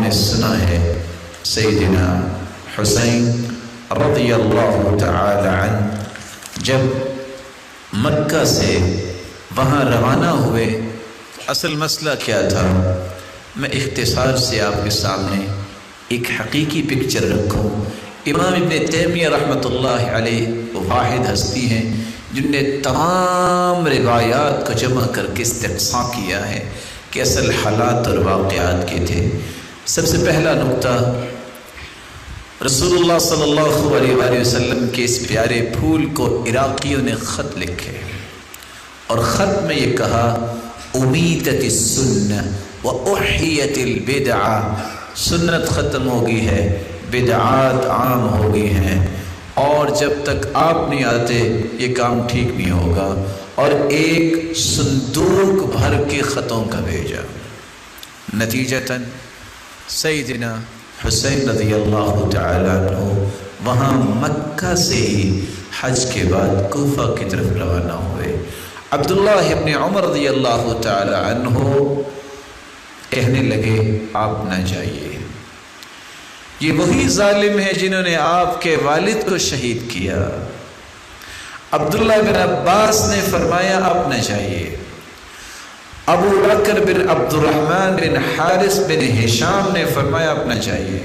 نے سنا ہے سیدنا حسین رضی اللہ تعالی عنہ جب مکہ سے وہاں روانہ ہوئے، اصل مسئلہ کیا تھا؟ میں اختصار سے آپ کے سامنے ایک حقیقی پکچر رکھوں۔ امام ابن تیمیہ رحمۃ اللہ علیہ واحد ہستی ہیں جن نے تمام روایات کو جمع کر کے استقصاء کیا ہے کہ اصل حالات اور واقعات کے تھے۔ سب سے پہلا نقطہ، رسول اللہ صلی اللہ علیہ وآلہ وسلم کے اس پیارے پھول کو عراقیوں نے خط لکھے، اور خط میں یہ کہا امیتت السنہ واحیت البدعہ، سنت ختم ہو گئی ہے، بدعات عام ہو گئی ہیں، اور جب تک آپ نہیں آتے یہ کام ٹھیک نہیں ہوگا، اور ایک صندوق بھر کے خطوں کا بھیجا۔ نتیجتاً سیدنا حسین رضی اللہ تعالیٰ عنہ وہاں مکہ سے ہی حج کے بعد کوفہ کی طرف روانہ ہوئے۔ عبداللہ ابن عمر رضی اللہ تعالیٰ عنہ کہنے لگے آپ نہ جائیے، یہ وہی ظالم ہے جنہوں نے آپ کے والد کو شہید کیا۔ عبداللہ بن عباس نے فرمایا آپ نہ جائیے۔ ابو بکر بن عبد الرحمن بن حارث بن ہشام نے فرمایا آپ نہ جائیے،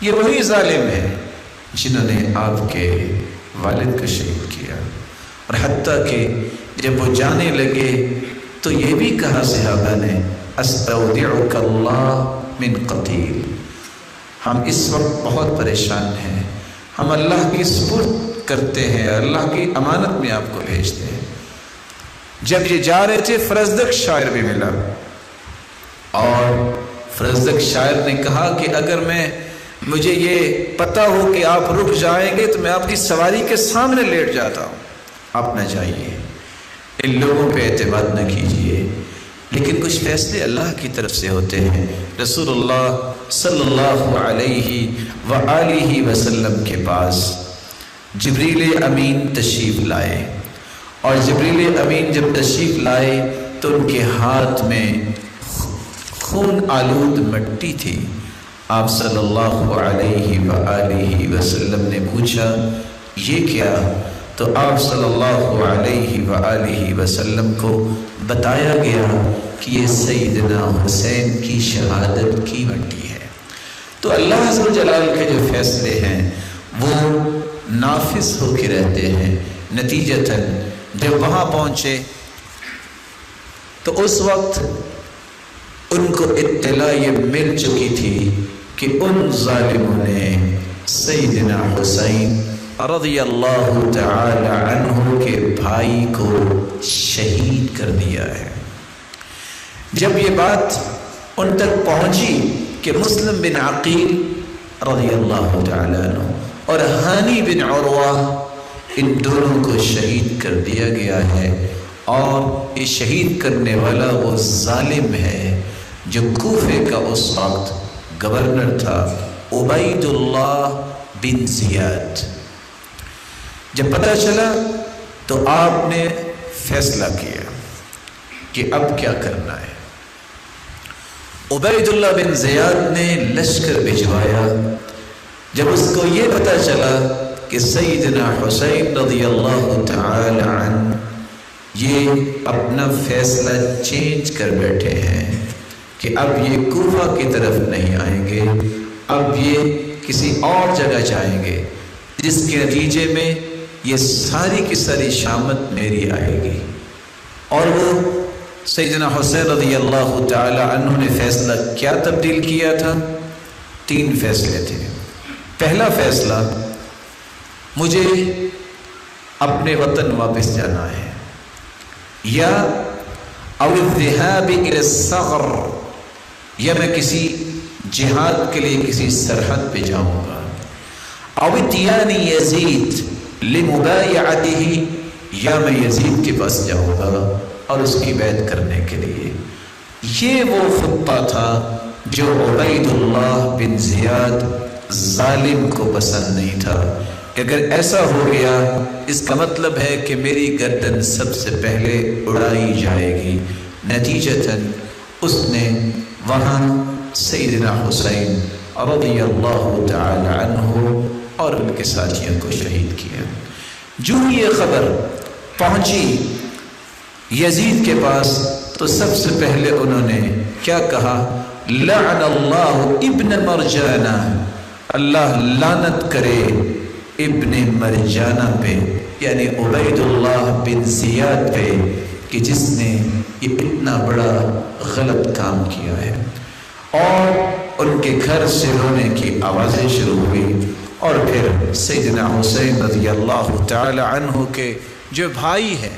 یہ وہی ظالم ہے جنہوں نے آپ کے والد کو شہید کیا۔ اور حتیٰ کہ جب وہ جانے لگے تو یہ بھی کہا صحابہ نے استودعک اللہ من قتیل، ہم اس وقت بہت پریشان ہیں، ہم اللہ کی سپرد کرتے ہیں، اللہ کی امانت میں آپ کو بھیجتے ہیں۔ جب یہ جا رہے تھے فرزدق شاعر بھی ملا، اور فرزدق شاعر نے کہا کہ اگر مجھے یہ پتہ ہو کہ آپ رک جائیں گے تو میں آپ کی سواری کے سامنے لیٹ جاتا ہوں، آپ نہ جائیے، ان لوگوں پہ اعتماد نہ کیجیے۔ لیکن کچھ فیصلے اللہ کی طرف سے ہوتے ہیں۔ رسول اللہ صلی اللہ علیہ وآلہ وسلم کے پاس جبریل امین تشریف لائے، اور جبریل امین جب تشریف لائے تو ان کے ہاتھ میں خون آلود مٹی تھی۔ آپ صلی اللہ علیہ وآلہ وسلم نے پوچھا یہ کیا؟ تو آپ صلی اللہ علیہ وآلہ وسلم کو بتایا گیا کہ یہ سیدنا حسین کی شہادت کی مٹی ہے۔ تو اللہ عز و جلال کے جو فیصلے ہیں وہ نافذ ہو کے رہتے ہیں۔ نتیجتاً جب وہاں پہنچے تو اس وقت ان کو اطلاع یہ مل چکی تھی کہ ان ظالموں نے سیدنا حسین رضی اللہ تعالی عنہ کے بھائی کو شہید کر دیا ہے۔ جب یہ بات ان تک پہنچی کہ مسلم بن عقیل رضی اللہ تعالی عنہ اور ہانی بن عروہ ان دونوں کو شہید کر دیا گیا ہے، اور یہ شہید کرنے والا وہ ظالم ہے جو کوفے کا اس وقت گورنر تھا، عبید اللہ بن زیاد۔ جب پتہ چلا تو آپ نے فیصلہ کیا کہ اب کیا کرنا ہے۔ عبید اللہ بن زیاد نے لشکر بھجوایا۔ جب اس کو یہ پتہ چلا کہ سیدنا حسین رضی اللہ تعالی عنہ یہ اپنا فیصلہ چینج کر بیٹھے ہیں کہ اب یہ کوفہ کی طرف نہیں آئیں گے، اب یہ کسی اور جگہ جائیں گے، جس کے نتیجے میں یہ ساری کی ساری شامت میری آئے گی۔ اور وہ سیدنا حسین رضی اللہ تعالی عنہ نے فیصلہ کیا تبدیل کیا تھا؟ 3 فیصلے تھے۔ پہلا فیصلہ، مجھے اپنے وطن واپس جانا ہے، یا او الذهاب الى الثغر، یا میں کسی جہاد کے لیے کسی سرحد پہ جاؤں گا، او اتیان یزید لمبایعته، یا میں یزید کے پاس جاؤں گا اور اس کی بیعت کرنے کے لیے۔ یہ وہ خطہ تھا جو عبید اللہ بن زیاد ظالم کو پسند نہیں تھا کہ اگر ایسا ہو گیا اس کا مطلب ہے کہ میری گردن سب سے پہلے اڑائی جائے گی۔ نتیجتاً اس نے وہاں سیدنا حسین رضی اللہ تعالی عنہ اور ان کے ساتھیوں کو شہید کیا۔ جو یہ خبر پہنچی یزید کے پاس تو سب سے پہلے انہوں نے کیا کہا؟ لعن اللہ ابن مرجانہ، اللہ لعنت کرے ابن مرجانہ پہ، یعنی عبید اللہ بن زیاد پہ، کہ جس نے یہ اتنا بڑا غلط کام کیا ہے۔ اور ان کے گھر سے رونے کی آوازیں شروع ہوئی، اور پھر سیدنا حسین رضی اللہ تعالی عنہ کے جو بھائی ہیں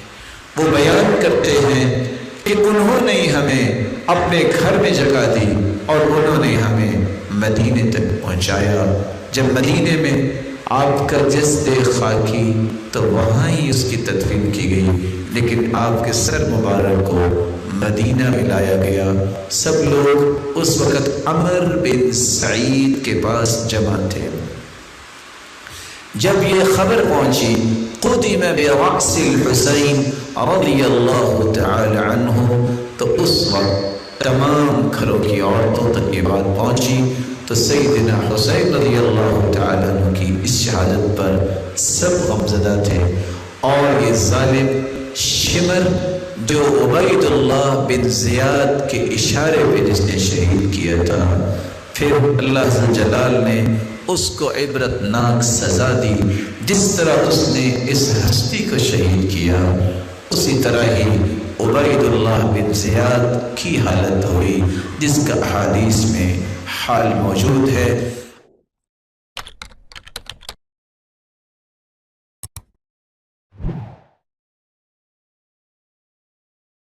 وہ بیان کرتے ہیں کہ انہوں نے ہمیں اپنے گھر میں جگہ دی اور انہوں نے ہمیں مدینے تک پہنچایا۔ جب مدینے میں آپ کا جسد خاکی تو وہاں ہی اس کی تدفین کی گئی، لیکن آپ کے سر مبارک کو مدینہ میں لایا گیا۔ سب لوگ اس وقت عمر بن سعید کے پاس جمع تھے۔ جب یہ خبر پہنچی قدم برأس الحسین رضی اللہ تعالی عنہ، تو اس وقت تمام گھروں کی عورتوں تک یہ بات پہنچی، تو سیدنا حسین رضی اللہ تعالی عنہ کی اس شہادت پر سب غمزدہ تھے۔ اور یہ ظالم شمر جو عبید اللہ بن زیاد کے اشارے پہ جس نے شہید کیا تھا، پھر اللہ ذو جلال نے اس کو عبرت ناک سزا دی۔ جس طرح اس نے اس ہستی کو شہید کیا، اسی طرح ہی عبید اللہ بن زیاد کی حالت ہوئی، جس کا احادیث میں حال موجود ہے۔